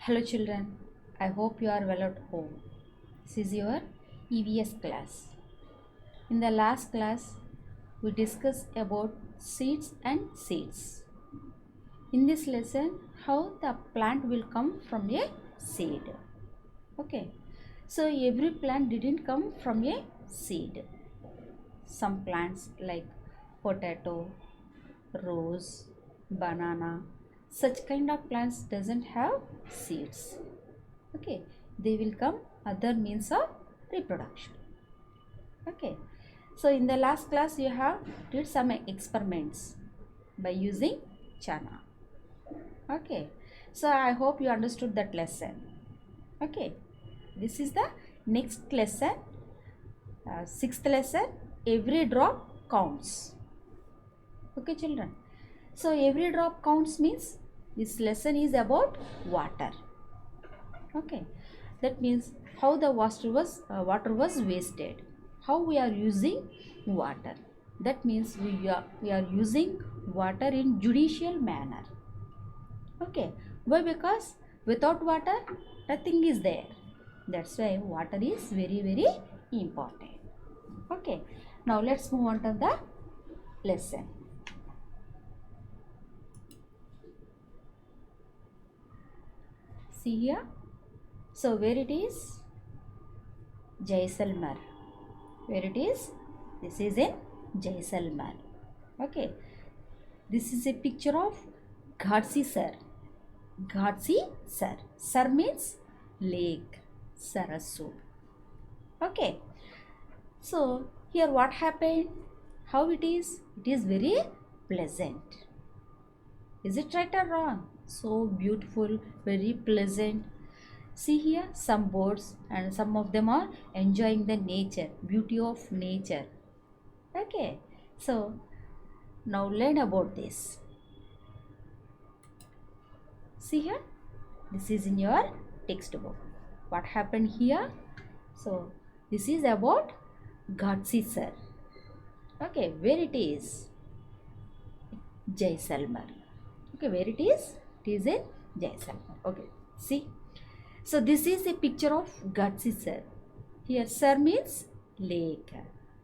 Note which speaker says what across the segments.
Speaker 1: Hello children, I hope you are well at home. This is your EVS class. In the last class, we discussed about seeds and seeds. In this lesson, how the plant will come from a seed. Okay, so every plant didn't come from a seed. Some plants like potato, rose, banana, such kind of plants doesn't have seeds. Okay, they will come other means of reproduction. Okay, so in the last class you have did some experiments by using chana. Okay, so I hope you understood that lesson. Okay, this is the next lesson, sixth lesson. Every drop counts. Okay children, so every drop counts means this lesson is about water. Okay, that means how the water was wasted, how we are using water. That means we are using water in judicial manner. Okay, why? Because without water nothing is there. That's why water is very important. Okay, now let's move on to the lesson. See here, so where it is? Jaisalmer. Where it is? This is in Jaisalmer. Okay, this is a picture of Ghatsi Sar. Ghatsi Sar. Sar means lake, Sarasu. Okay, so here what happened? How it is? It is very pleasant. Is it right or wrong? So beautiful, very pleasant. See here some birds and some of them are enjoying the nature, beauty of nature. Okay, so now learn about this. See here, this is in your textbook. What happened here? So this is about Ghatsi Sar. Okay, where it is? Jaisalmer. Okay, where it is? It is in Jaisalmer. Okay, see. So this is a picture of Ghatsi Sar. Here Sar means lake.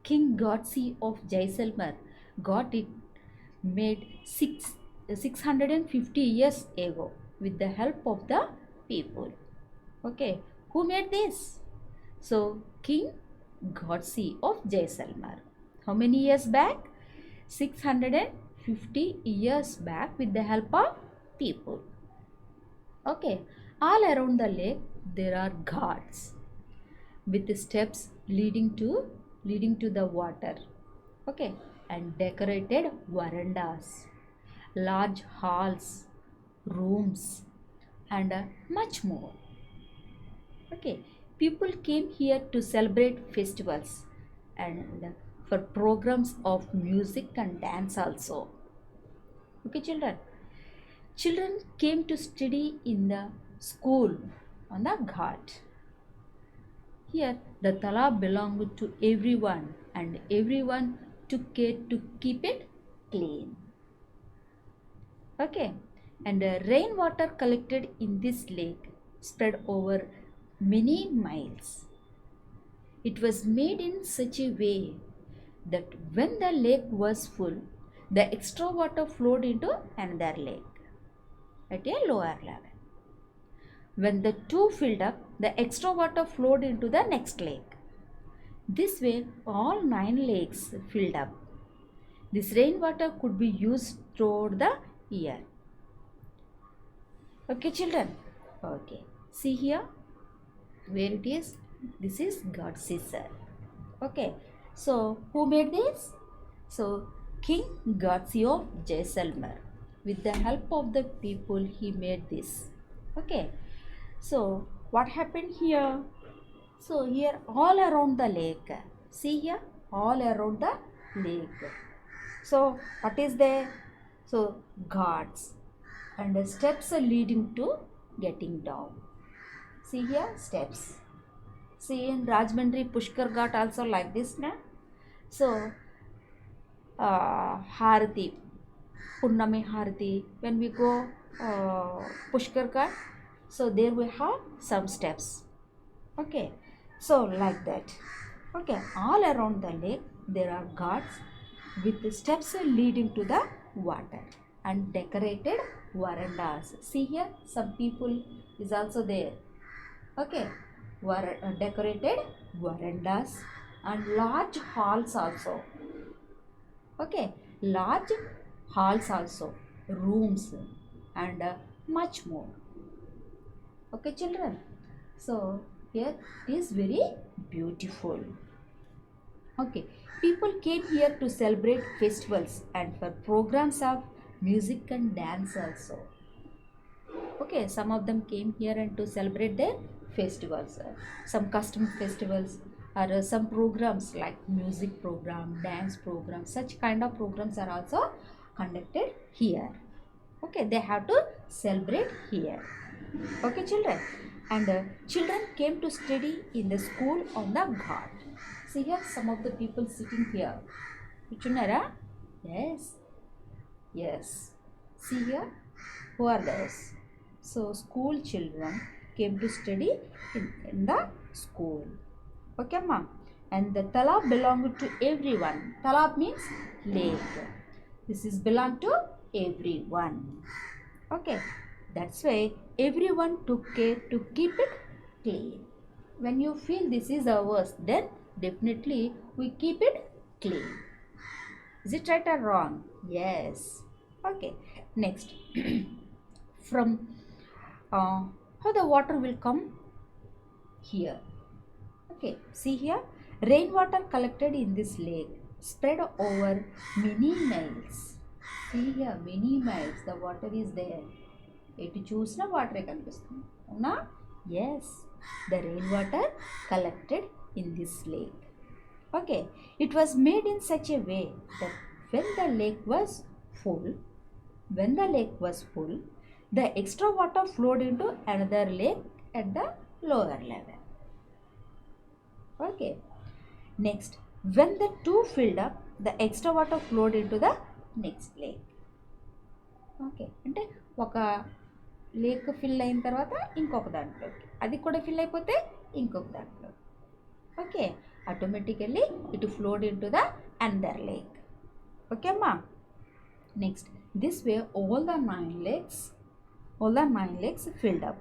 Speaker 1: King Ghatsi of Jaisalmer got it made 650 years ago with the help of the people. Okay, who made this? So King Ghatsi of Jaisalmer. How many years back? 650 years back with the help of people. Okay, all around the lake there are ghats with steps leading to the water. Okay, and decorated verandas, large halls, rooms, and much more. Okay, people came here to celebrate festivals and for programs of music and dance also. Okay, children came to study in the school on the ghat. Here, the talab belonged to everyone, and everyone took care to keep it clean. Okay, and the rainwater collected in this lake spread over many miles. It was made in such a way that when the lake was full, the extra water flowed into another lake at a lower level. When the two filled up, the extra water flowed into the next lake. This way, all 9 lakes filled up. This rainwater could be used throughout the year. Okay, children. Okay, see here where it is. This is Ghatsi Sar. Okay, so who made this? So King Ghatsi of Jaisalmer. With the help of the people, he made this. Okay, so what happened here? So here all around the lake. See here all around the lake. So what is there? So ghats and the steps are leading to getting down. See here steps. See in Rajmundry Pushkar Ghat also like this na. So Harati, Punnami Harati. When we go Pushkar Ghat, So there we have some steps. Okay, so like that. Okay, all around the lake there are guards with steps leading to the water and decorated verandas. See here, some people is also there. Okay, decorated verandas and large halls also. Okay, large halls also, rooms and much more. Okay, children. So here it is very beautiful. Okay, people came here to celebrate festivals and for programs of music and dance also. Okay, some of them came here and to celebrate their festivals, some custom festivals or some programs like music program, dance program, such kind of programs are also conducted here. Okay, they have to celebrate here. Okay, children. And children came to study in the school on the ghat. See here, some of the people sitting here. Kuchunara? Yes. Yes. See here, who are those? So, school children came to study in the school. Okay, ma? And the talab belonged to everyone. Talab means lake. This is belong to everyone. Okay, that's why everyone took care to keep it clean. When you feel this is ours, then definitely we keep it clean. Is it right or wrong? Yes. Okay, next. From how the water will come here. Okay, see here, rainwater collected in this lake spread over many miles. See here, many miles the water is there. ఎటు చూసినా వాటరే కనిపిస్తుంది అవునా yes the rain water collected in this lake okay it was made in such a way that when the lake was full the extra water flowed into another lake at the lower level. Okay, next, when the two filled up, the extra water flowed into the next lake. Okay అంటే ఒక lake fill అయిన తర్వాత ఇంకొక దాంట్లోకి అది కూడా fill అయిపోతే ఇంకొక దాంట్లో okay automatically it flowed into the another lake okay అమ్మా next this way all the nine lakes filled up.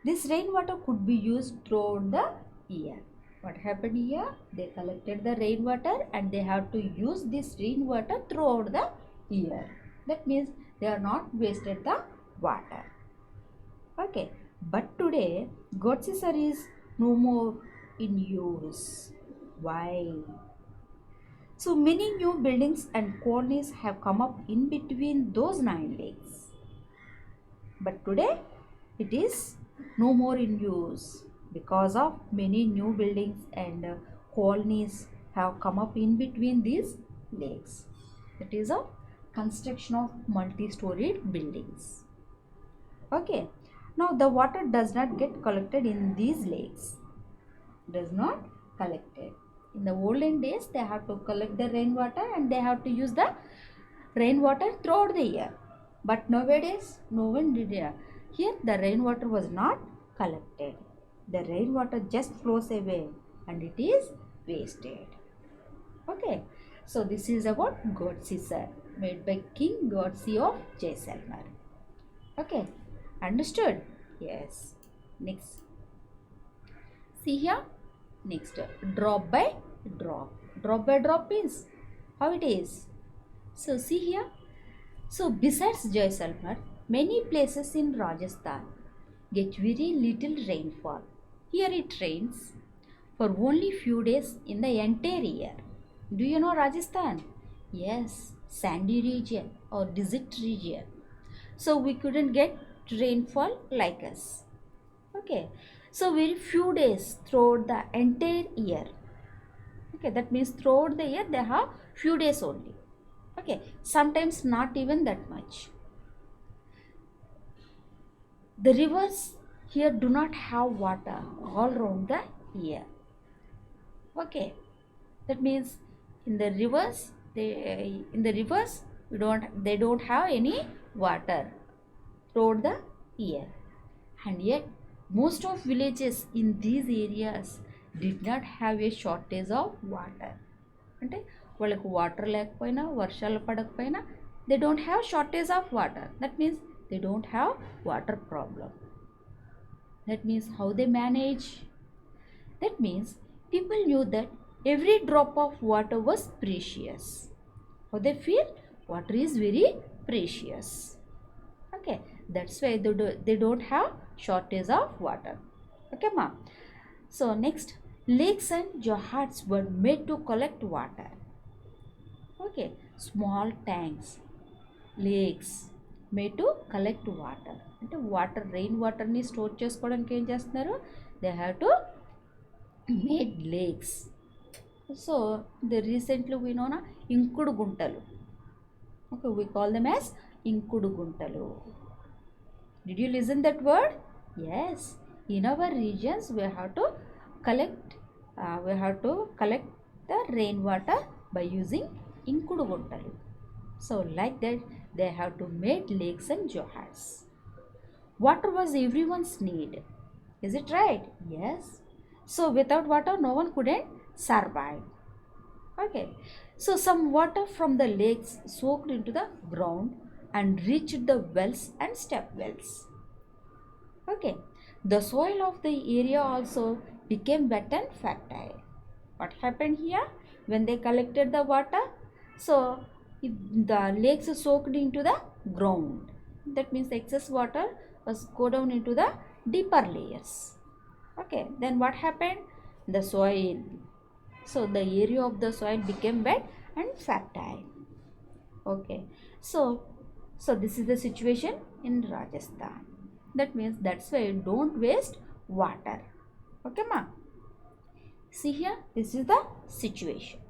Speaker 1: This rainwater could be used throughout the year. What happened here? They collected the rainwater and they have to use this rainwater throughout the year. That means they are not wasted the water. Okay, but today God's scissor is no more in use. Why? So many new buildings and colonies have come up in between those nine lakes. But today it is no more in use because of many new buildings and colonies have come up in between these lakes. It is a construction of multi-storied buildings. Okay, now the water does not get collected in these lakes. Does not collected. In the olden days they have to collect the rainwater and they have to use the rainwater throughout the year. But nowadays no one did it. Here the rainwater was not collected. The rainwater just flows away and it is wasted. Okay, so this is about God's scissor made by King Godse of Jaisalmer. Okay, understood? Yes. Next, see here, next, drop by drop. Drop by drop means how it is. So see here, so besides Jaisalmer, many places in Rajasthan get very little rainfall. Here it rains for only few days in the entire year. Do you know Rajasthan? Yes, sandy region or desert region. So we couldn't get rainfall like us. Okay, so very few days throughout the entire year. Okay, that means throughout the year they have few days only. Okay, sometimes not even that much. The rivers here do not have water all around the year. Okay, that means in the rivers they don't have any water throughout the year. And yet most of villages in these areas did not have a shortage of water. అంటే వాళ్ళకు water లేకపోయినా వర్షాలు పడకపోయినా they don't have shortage of water. That means they don't have water problem. That means how they manage? That means people knew that every drop of water was precious. How they feel? Water is very precious. Okay, that's why they don't have shortage of water. Okay, ma. So next, lakes and jars were made to collect water. Okay, small tanks, lakes made to collect water. అంటే water rain వాటర్ని store చేసుకోవడానికి ఏం చేస్తున్నారు? They have to made lakes. So the recently we నోనా ఇంకుడు గుంటలు. Okay, we call them as ఇంకుడు గుంటలు. Did you listen that word? Yes. In our regions, we have to collect the rainwater by using inkudu guntalu. So like that, they have to make lakes and jars. Water was everyone's need. Is it right? Yes. So without water, no one couldn't survive. Okay. So some water from the lakes soaked into the ground and reached the wells and step wells. Okay, the soil of the area also became wet and fertile. What happened here? When they collected the water, so the lakes soaked into the ground. That means excess water was go down into the deeper layers. Okay, then what happened? The soil. So the area of the soil became wet and fertile. Okay, so this is the situation in Rajasthan. That means that's why don't waste water. Okay, ma. See here, this is the situation.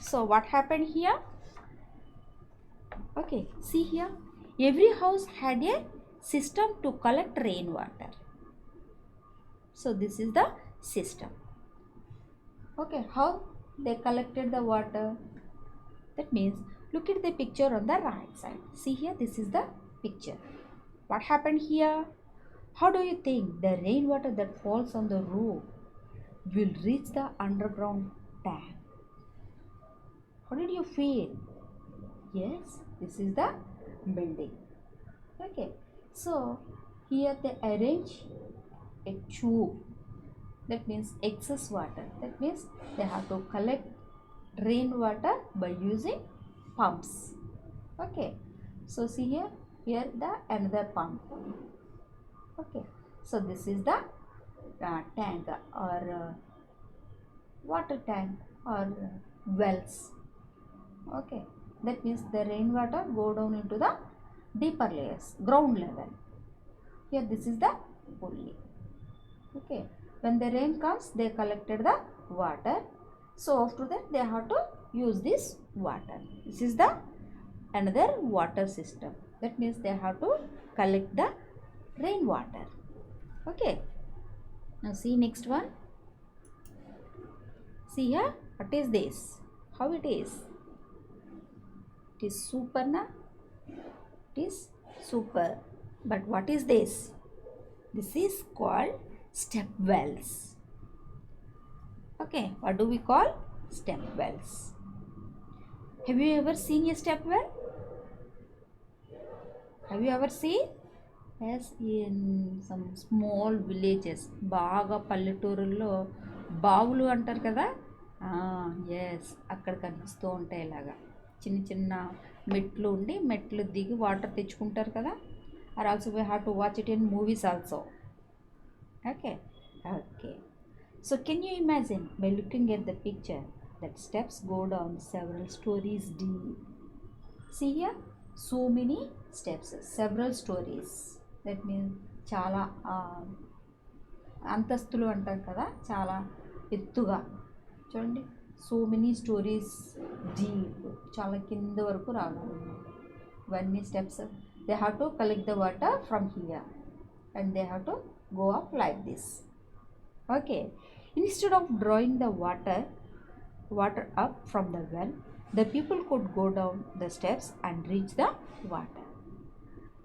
Speaker 1: So what happened here? Okay, see here, every house had a system to collect rainwater. So this is the system. Okay, how they collected the water? That means look at the picture on the right side. See here, this is the picture. What happened here? How do you think the rainwater that falls on the roof will reach the underground tank? How did you feel? Yes, this is the building. Okay, so here they arrange a tube. That means excess water. That means they have to collect rainwater by using pumps. Okay, so see here the another pump. Okay, so this is the tank or water tank or wells. Okay, that means the rainwater go down into the deeper layers, ground level. Here this is the pulley. Okay, when the rain comes, they collected the water. So after that they have to use this water. This is the another water system. That means they have to collect the rainwater. Okay, now see next one. See here, what is this? How it is? It is super, na? It is super. But what is this? This is called step wells. Okay, what do we call? Step wells. Have you ever seen a step well? Have you ever seen? Yes, in some small villages, బాగా పల్లెటూరుల్లో బావులు అంటారు కదా, yes, అక్కడ కనిపిస్తూ ఉంటాయి. ఇలాగా చిన్న చిన్న మెట్లు ఉండి మెట్లు దిగి వాటర్ తెచ్చుకుంటారు కదా. Or also we have to watch it in movies also. Okay, okay. So can you imagine by looking at the picture that steps go down several stories deep? See here, so many steps, several stories. That means చాలా అంతస్తులు అంటాం కదా, చాలా ఎత్తుగా. చూడండి, so many stories deep, చాలా కింద వరకు రావాలి. ఇవన్నీ steps. They have to collect the water from here and they have to go up like this. Okay, instead of drawing the water up from the well, the people could go down the steps and reach the water.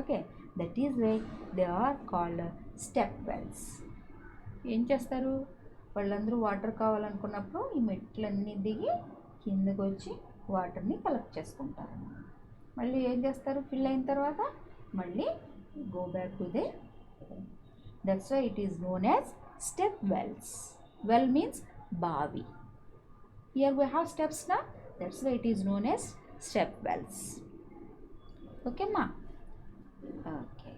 Speaker 1: Okay, That is why they are called step wells. ఏం చేస్తారు, వాళ్ళందరూ water కావాలనుకున్నప్పుడు ఈ మెట్లన్నీ దిగి కిందకు వచ్చి వాటర్ని collect చేసుకుంటారు. మళ్ళీ ఏం చేస్తారు, ఫిల్ అయిన తర్వాత మళ్ళీ go back to their home. That's why it is known as step wells. Well means బావి. Here we have steps now. That's why it is known as step wells. Okay, ma? Okay.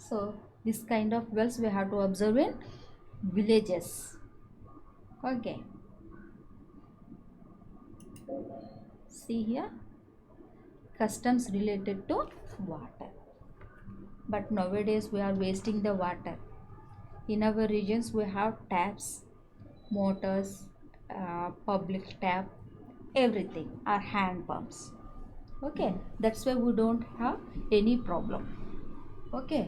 Speaker 1: So, this kind of wells we have to observe in villages. Okay. See here. Customs related to water. But nowadays we are wasting the water. In our regions we have taps, motors, public tap, everything are hand pumps. Okay, that's why we don't have any problem. Okay,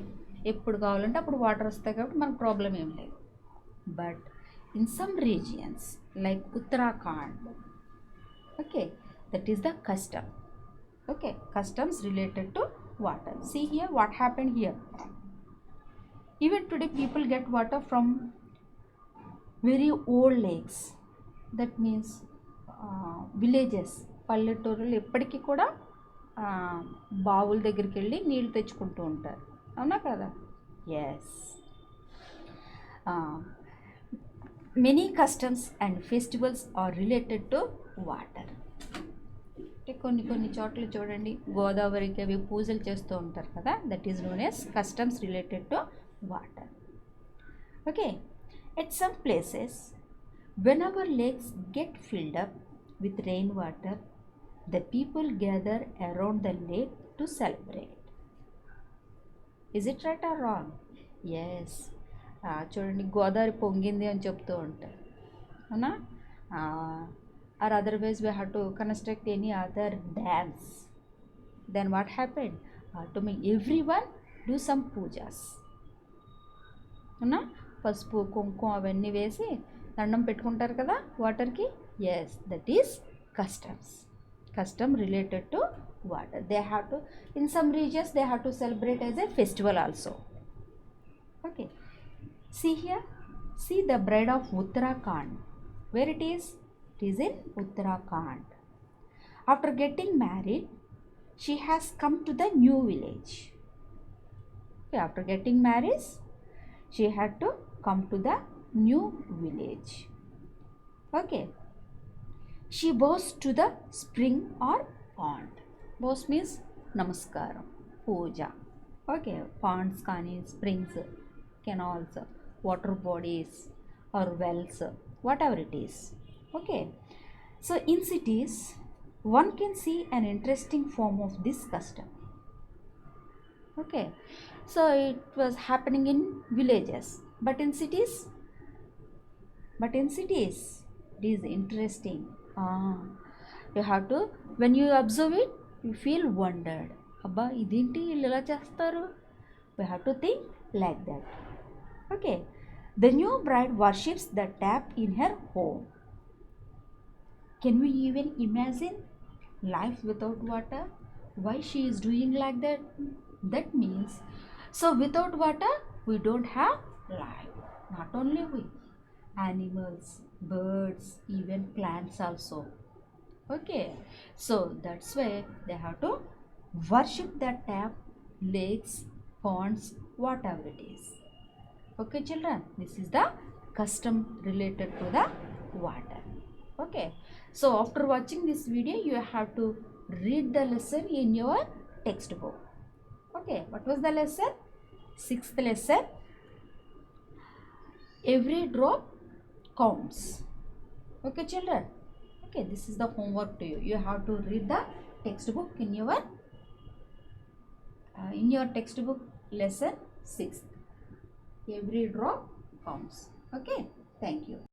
Speaker 1: ఎప్పుడు కావాలంటే అప్పుడు water వస్తాయి కాబట్టి మనకు problem ఏం లేదు. But in some regions like Uttarakhand, okay, that is the custom. Okay, customs related to water. See here what happened here. Even today people get water from very old lakes. That means villages, పల్లెటూరులు ఎప్పటికీ కూడా బావుల దగ్గరికి వెళ్ళి నీళ్ళు తెచ్చుకుంటూ ఉంటారు. అవునా కదా? Yes. Many customs and festivals are related to water. అంటే కొన్ని చోట్ల చూడండి, గోదావరికి అవి పూజలు చేస్తూ ఉంటారు కదా, that is known as customs related to water. Okay, at some places when our lakes get filled up with rainwater, the people gather around the lake to celebrate. Is it right or wrong? Yes. చూడండి, గోదావరి పొంగింది అని చెప్తూ ఉంటారు, అవునా? Or otherwise we have to construct any other dams. Then what happened, to make every one do some pujas. అవునా? పసుపు కుంకుమ అవన్నీ వేసి దండం పెట్టుకుంటారు కదా వాటర్కి. Yes, that is customs. Custom related to water. They have to, in some regions they have to celebrate as a festival also. Okay, see here, see the bride of Uttarakhand. Where it is? It is in Uttarakhand. After getting married, she has come to the new village. Okay, after getting married, she had to come to the new village. Okay, she bows to the spring or pond. Bows means namaskaram, puja. Okay, ponds kani, springs, canals, water bodies or wells, whatever it is. Okay, so in cities one can see an interesting form of this custom. Okay, so it was happening in villages, but in cities it is interesting. You have to, when you observe it, you feel wondered. Abba, idinti illu ela chestaru? We have to think like that. Okay, the new bride worships the tap in her home. Can we even imagine life without water? Why she is doing like that? That means, so without water we don't have life. Not only we, animals, birds, even plants also. Okay, so that's why they have to worship that tap, lakes, ponds, whatever it is. Okay children, this is the custom related to the water. Okay, so after watching this video you have to read the lesson in your textbook. Okay, what was the lesson? 6th lesson, every drop counts. Okay children, okay, this is the homework to you. You have to read the textbook in your textbook lesson 6th. Every drop counts. Okay, thank you.